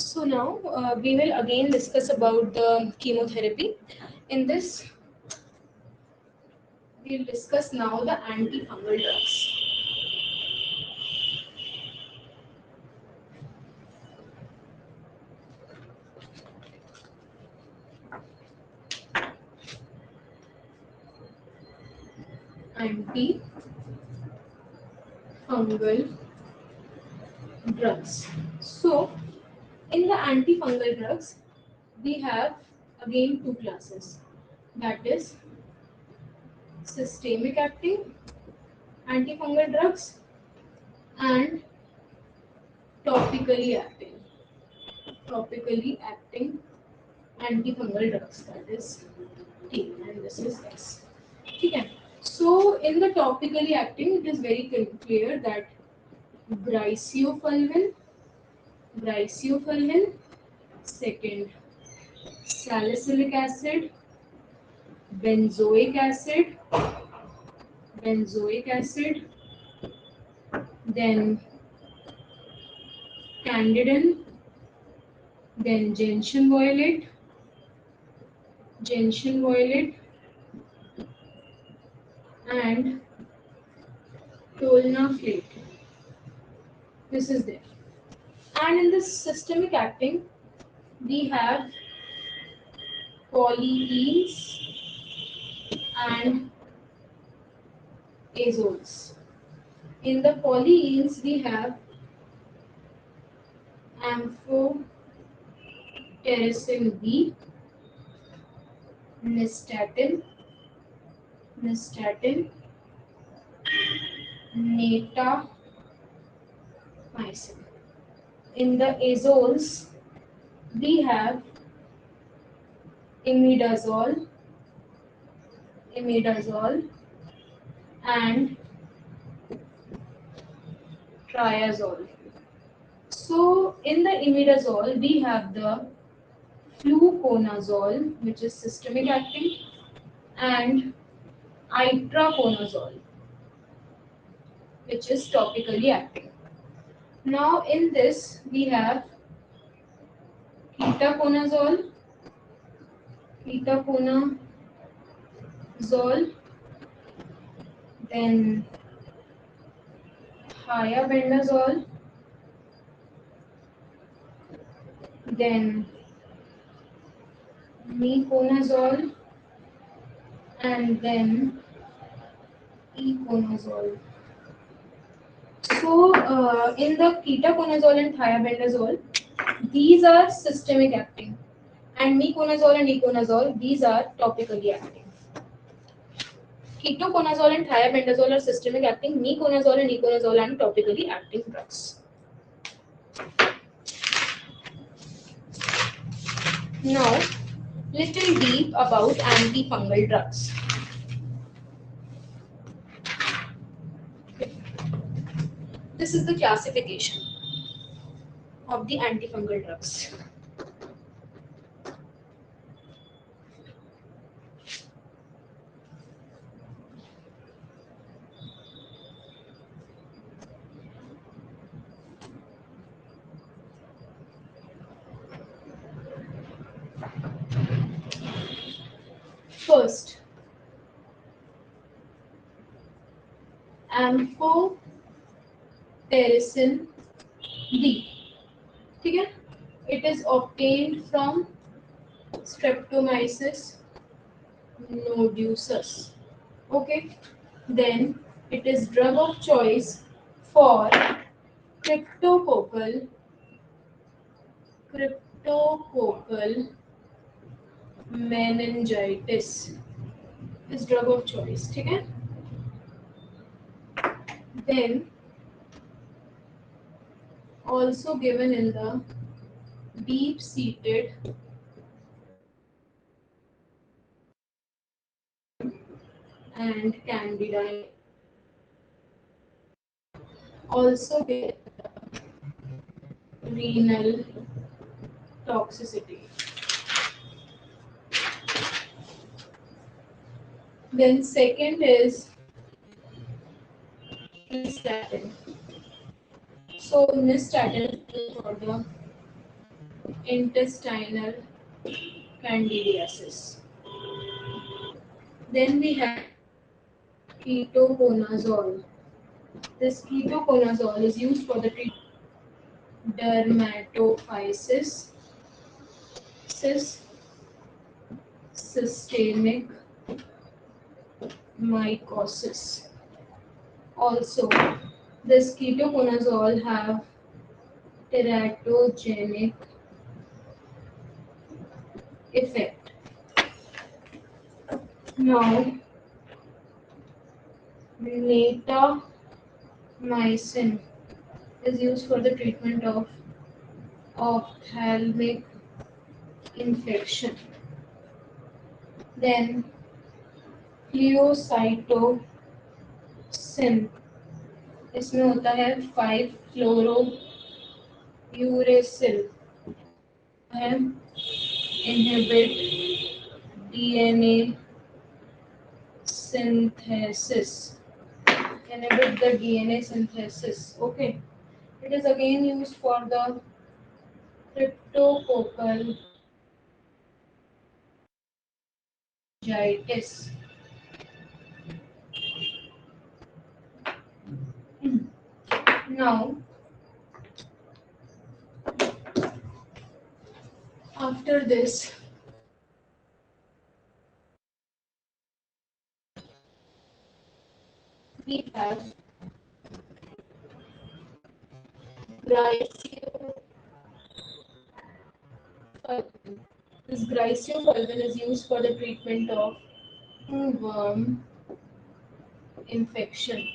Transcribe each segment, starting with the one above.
So now we will again discuss about the chemotherapy. In this, we'll discuss now the antifungal drugs. Antifungal drugs. So in the antifungal drugs, we have again two classes. That is systemic acting antifungal drugs and topically acting. Topically acting antifungal drugs. That is T and this is S. Okay. So in the topically acting, it is very clear that bricofulvin, bricofulvin, second salicylic acid, benzoic acid, benzoic acid, then candidin, then gentian violet, and tolnaflate. This is there. And in the systemic acting, we have polyenes and azoles. In the polyenes, we have amphotericin B, nystatin, natamycin. In the azoles, we have imidazole, and triazole. So in the imidazole, we have the fluconazole, which is systemic acting, and itraconazole, which is topically acting. Now in this, we have ketoconazole, then thiabendazole, then miconazole, and then econazole. So in the ketoconazole and thiabendazole, these are systemic acting, and miconazole and econazole, these are topically acting. Ketoconazole and thiabendazole are systemic acting, miconazole and econazole are topically acting drugs. Now, little deep about antifungal drugs. This is the classification of the antifungal drugs. First, amphotericin B. Okay? It is obtained from Streptomyces nodosus. Okay? Then it is drug of choice for cryptococcal meningitis. Is drug of choice. Okay? Then also given in the deep-seated and candida. Also get renal toxicity. Then second is nystatin. So nystatin is for the intestinal candidiasis. Then we have ketoconazole. This ketoconazole is used for the treatment of dermatophysis, systemic mycosis. Also, this ketoconazole have teratogenic effect. Now, natamycin is used for the treatment of ophthalmic infection. Then, फ्लियोसाइटोसिन इसमें होता है 5-fluorouracil है inhibit DNA synthesis inhibit the DNA synthesis. Okay, it is again used for the cryptococcal meningitis. Now, after this, we have glycine. This glycine is used for the treatment of worm infection.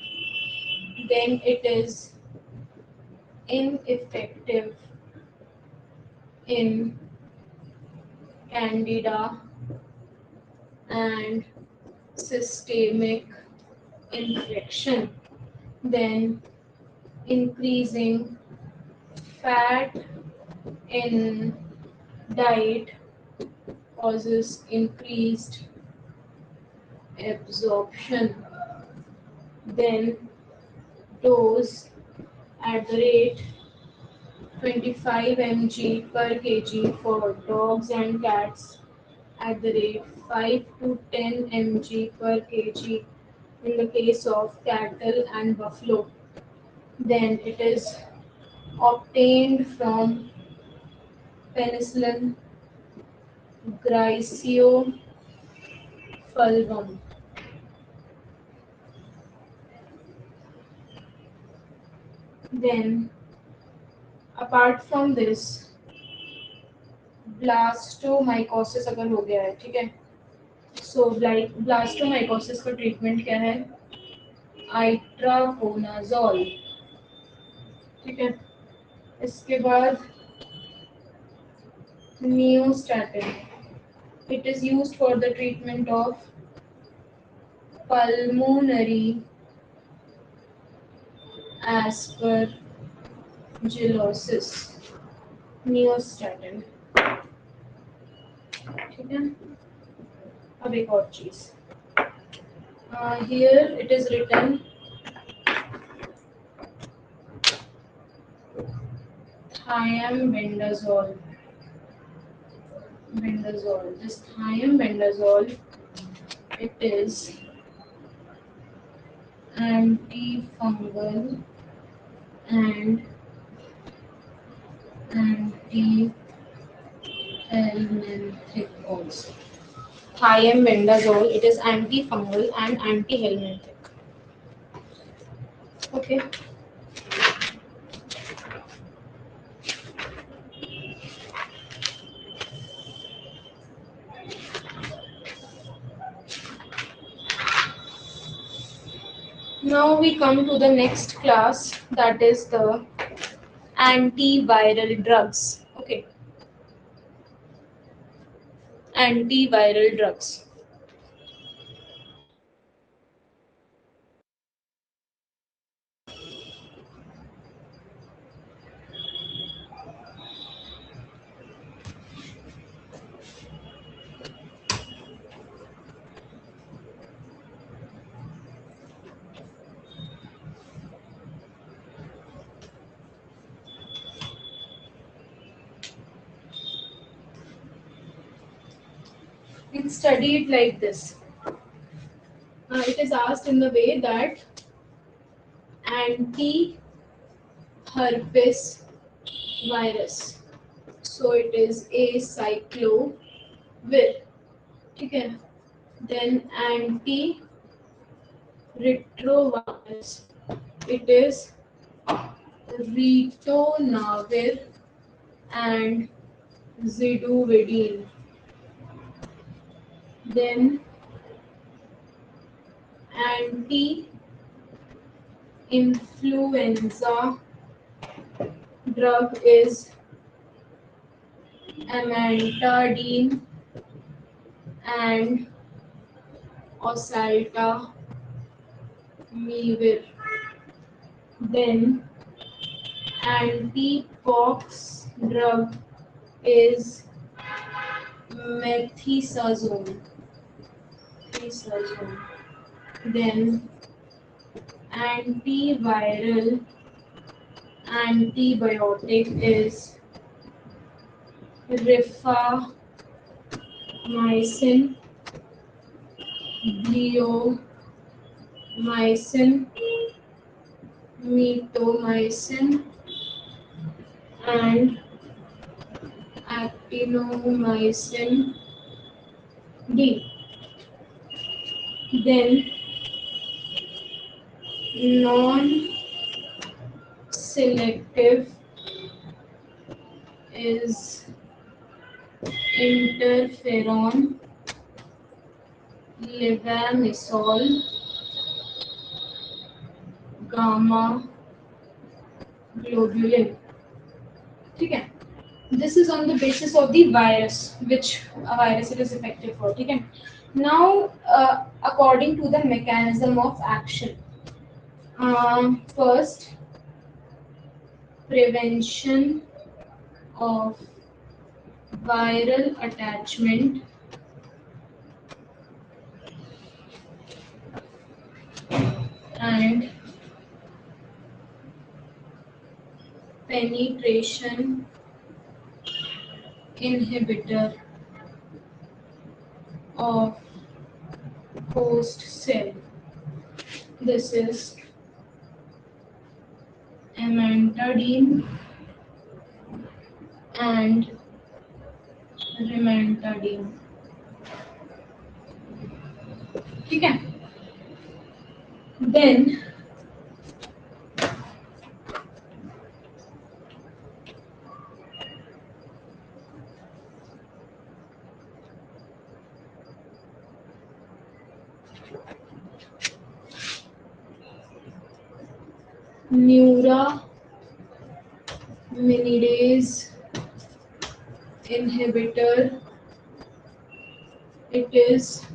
Then it is ineffective in candida and systemic infection. Then increasing fat in diet causes increased absorption. Then dose at the rate 25 mg per kg for dogs and cats, at the rate 5 to 10 mg per kg in the case of cattle and buffalo. Then it is obtained from Penicillium glyciofulvum. Then, apart from this, blastomycosis अगर हो गया है, ठीक है, सो blastomycosis का treatment क्या है? आइट्राकोनाजोल, ठीक है. इसके बाद nystatin, it is used for the treatment of pulmonary aspergillosis. Nystatin, ठीक है. अब एक और चीज, here it is written thiambendazole. This thiambendazole, it is antifungal and anti-helminthic also. Thiambendazole, it is antifungal and anti-helminthic. Okay. Now we come to the next class, that is the antiviral drugs. Okay, antiviral drugs. can study it like this. It is asked in the way that anti-herpes virus. So it is a cyclovir. Okay. Then anti-retrovirus. It is ritonavir and zidovudine. Then anti-influenza drug is amantadine and oseltamivir. Then anti-pox drug is methicillin. Then antiviral antibiotic is rifamycin, bleomycin, mitomycin, and actinomycin D. Then non-selective is interferon, levamisole, gamma globulin. ठीक है. This is on the basis of the virus, which virus it is effective for. ठीक है. Now, according to the mechanism of action, first, prevention of viral attachment and penetration inhibitor of host cell. This is amantadine and rimantadine. ठीक है. Then neuraminidase inhibitor, it is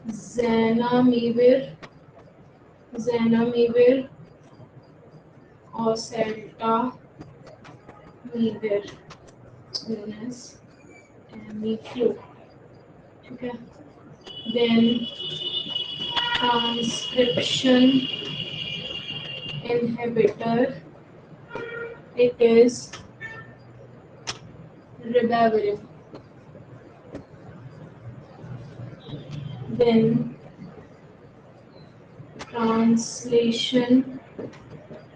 zanamivir or oseltamivir, known as Tamiflu. Okay. Then transcription inhibitor, it is ribavirin. Then translation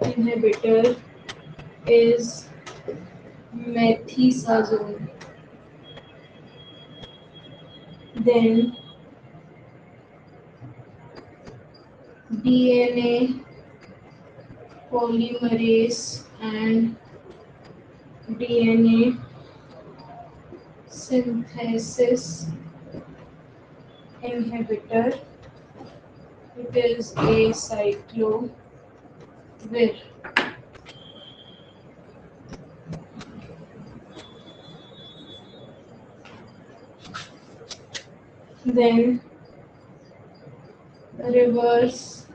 inhibitor is methicillin. Then DNA polymerase and DNA synthesis inhibitor, it is acyclovir. Then reverse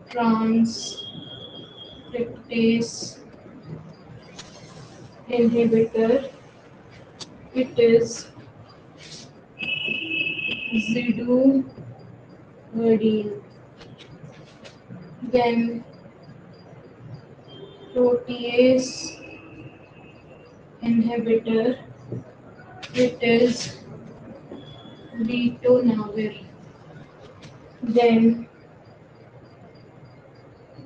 transcriptase inhibitor, it is zidovudine. Then protease inhibitor, it is ritonavir. Then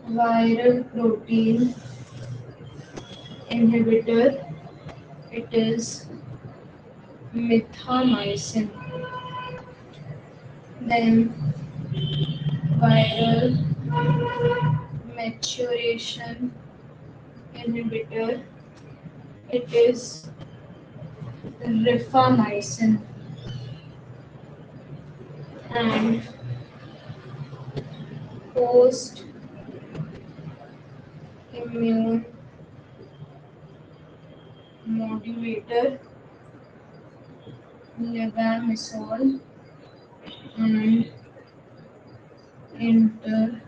viral protein inhibitor, it is methamycin. Then viral maturation inhibitor, it is rifamycin. And post immune modulator, levamisole and interferon.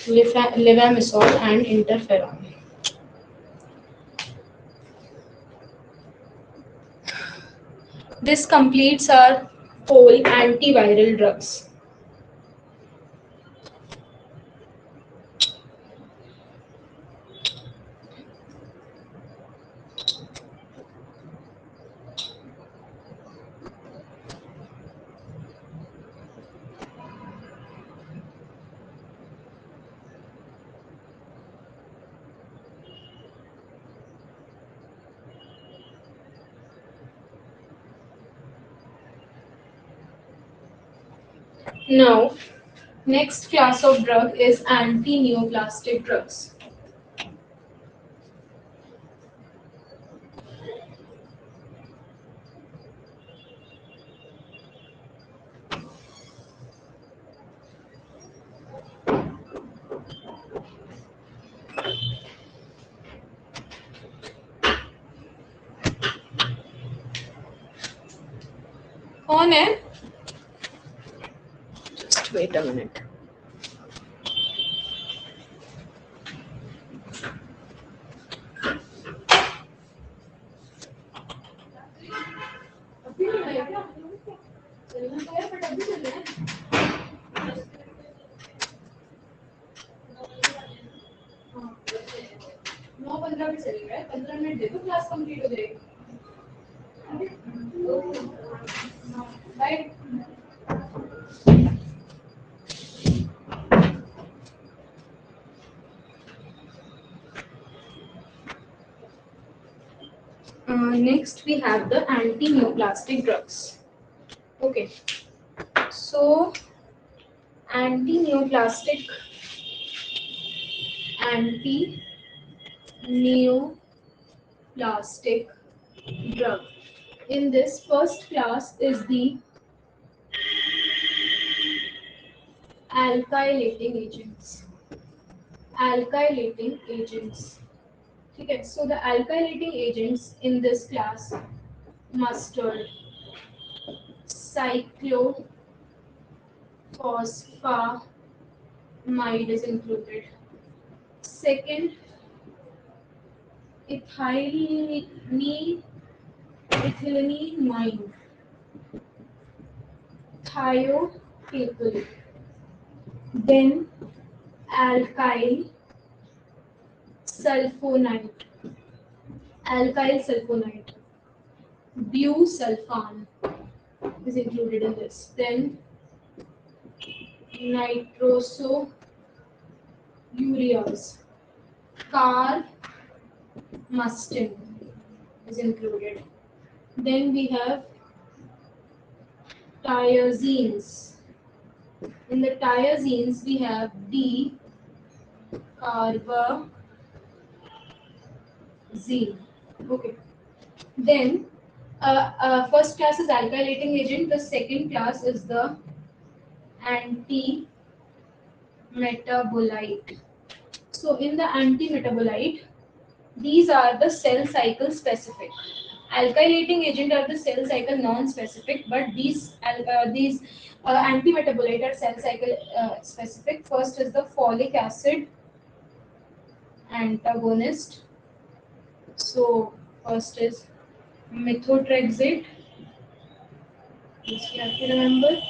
Levamisole and interferon. This completes our whole antiviral drugs. Now, next class of drug is anti-neoplastic drugs. कौन है? Just wait a minute. अभी नहीं आया क्या? चलना तो है, but अभी चल रहे हैं। हाँ, 9:15 पे चलेगा, 15 मिनट दे दो, क्लास कंप्लीट हो जाएगी। Right? Next, we have the anti-neoplastic drugs. Okay, so anti-neoplastic drug. In this first class is the alkylating agents. Okay, so the alkylating agents in this class: mustard, cyclophosphamide is included. Second, ethylenine, thiocaple. Then alkyl sulfonide, busulfan is included in this. Then nitrosoureas, carmustine is included. Then we have thiazines. In the thiazines, we have D-carbazine. Okay. Then, first class is alkylating agent. The second class is the anti-metabolite. So, in the anti-metabolite, these are the cell cycle specific. Alkylating agent are the cell cycle non-specific, but these anti-metabolite are cell cycle specific. First is the folic acid antagonist. So first is methotrexate. This you have to remember.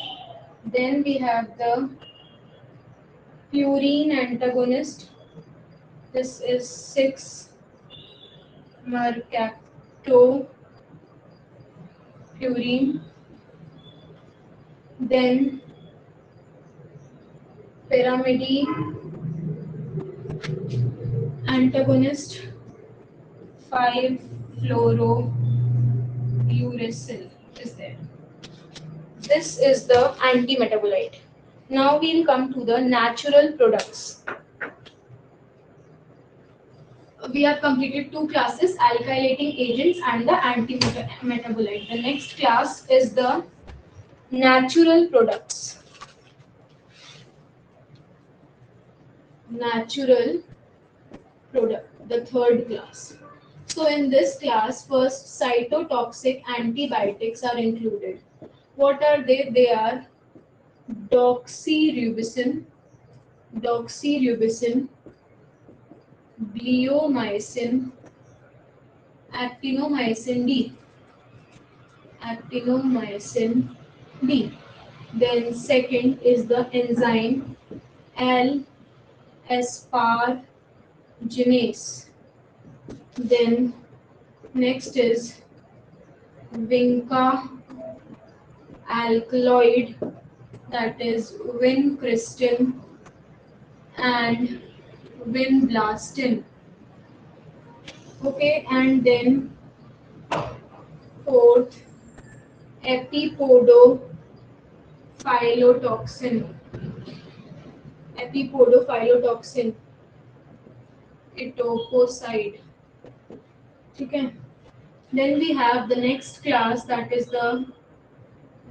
Then we have the purine antagonist. This is 6-mercaptan. purine, then pyrimidine antagonist 5-fluorouracil is there. This is the anti-metabolite. Now we'll come to the natural products. We have completed two classes, alkylating agents and the anti-metabolite. The next class is the natural products. Natural product, the third class. So in this class, first cytotoxic antibiotics are included. What are they? They are doxorubicin, bleomycin, actinomycin D. Then second is the enzyme L-asparginase. Then next is vinca alkaloid, that is vincristin and vinblastin. Okay, and then fourth, epipodophylotoxin, etoposide. Okay. Then we have the next class, that is the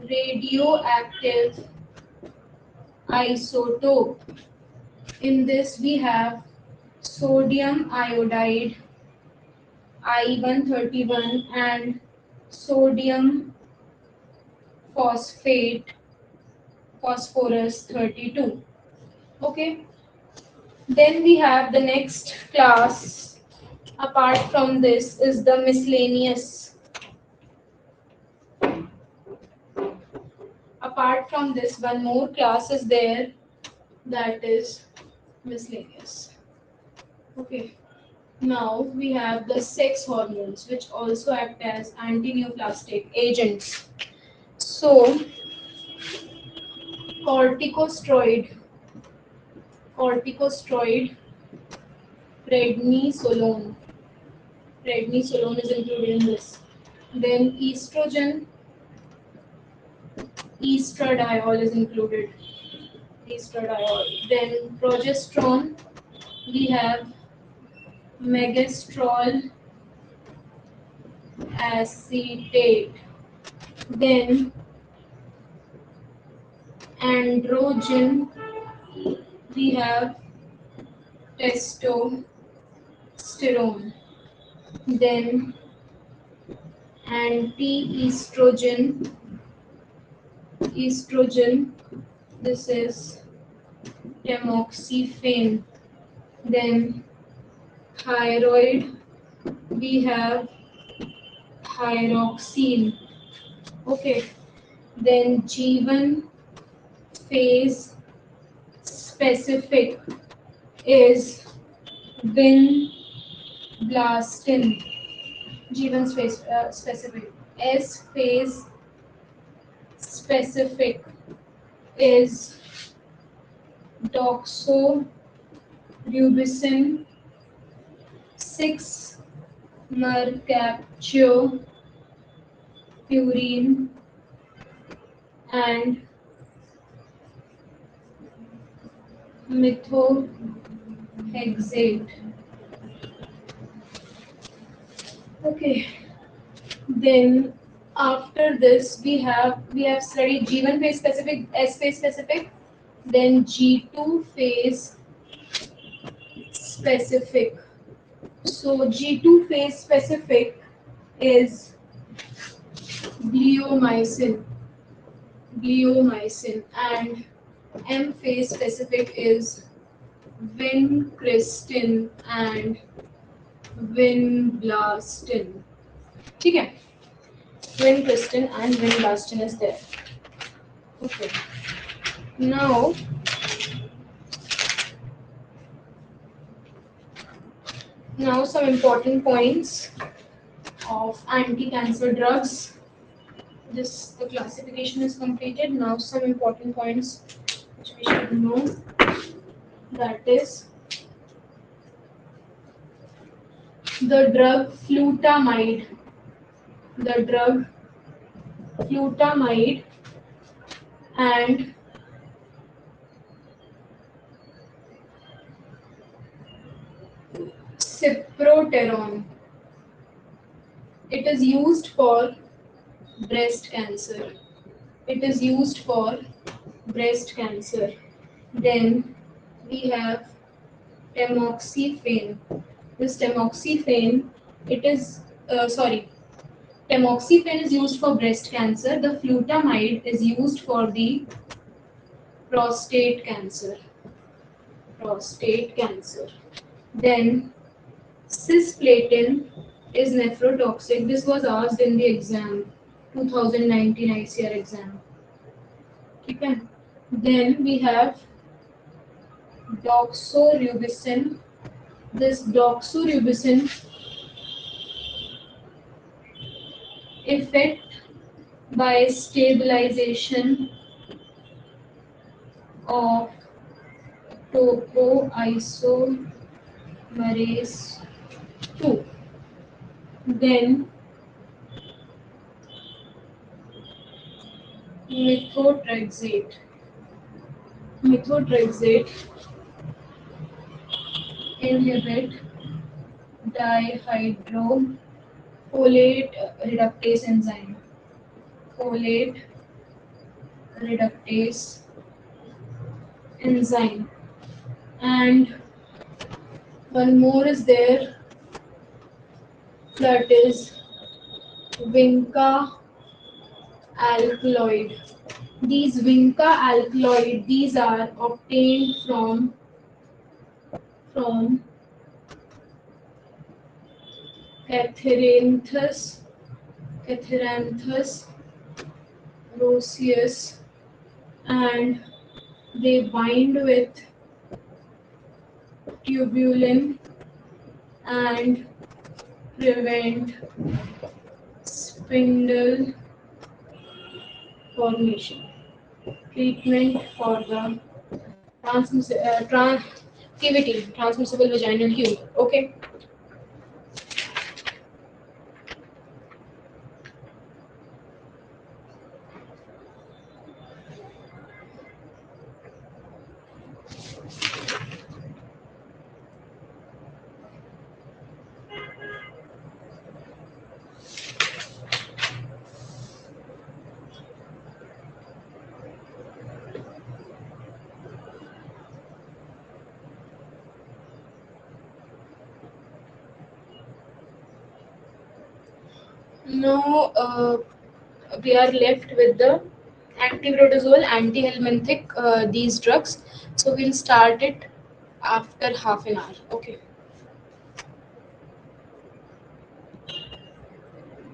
radioactive isotope. In this we have sodium iodide I-131 and sodium phosphate phosphorus 32. Okay. Then we have the next class. Apart from this is the miscellaneous. Apart from this, one more class is there, that is miscellaneous. Okay. Now we have the sex hormones, which also act as antineoplastic agents. So corticosteroid, prednisolone is included in this. Then estrogen, estradiol is included. Then progesterone, we have megestrol acetate. Then androgen, we have testosterone. Then anti-estrogen, this is tamoxifen. Then thyroid, we have thyroxine. Okay. Then G1 phase specific is vinblastin. G1 phase specific. S phase specific is doxorubicin 6 mercaptopurine and methotrexate. Okay. Then after this we have studied G1 phase specific, S phase specific, then G2 phase specific. So G2 phase specific is bleomycin, and M phase specific is vincristin and vinblastin. ठीक है, vincristin and vinblastin is there. Okay. Now some important points. of anti-cancer drugs. This the classification is completed. Now some important points which we should know, that is the drug flutamide. The drug flutamide and cyproterone. It is used for breast cancer. It is used for breast cancer. Then we have tamoxifen. This tamoxifen, it is sorry, tamoxifen is used for breast cancer. The flutamide is used for the prostate cancer. Prostate cancer. Then cisplatin is nephrotoxic. This was asked in the exam, 2019 ICR exam. Okay. Then we have doxorubicin. This doxorubicin effect by stabilization of topoisomerase 2. Then methotrexate. Methotrexate inhibit dihydrofolate reductase enzyme. Folate reductase enzyme. And one more is there, that is vinca alkaloid. These vinca alkaloid, these are obtained from Catharanthus, Catharanthus roseus, and they bind with tubulin and prevent spindle formation. Treatment for the TVT, transmissible vaginal tube. Okay. Now we are left with the antiprotozoal, antihelminthic, these drugs. So we'll start it after half an hour. Okay.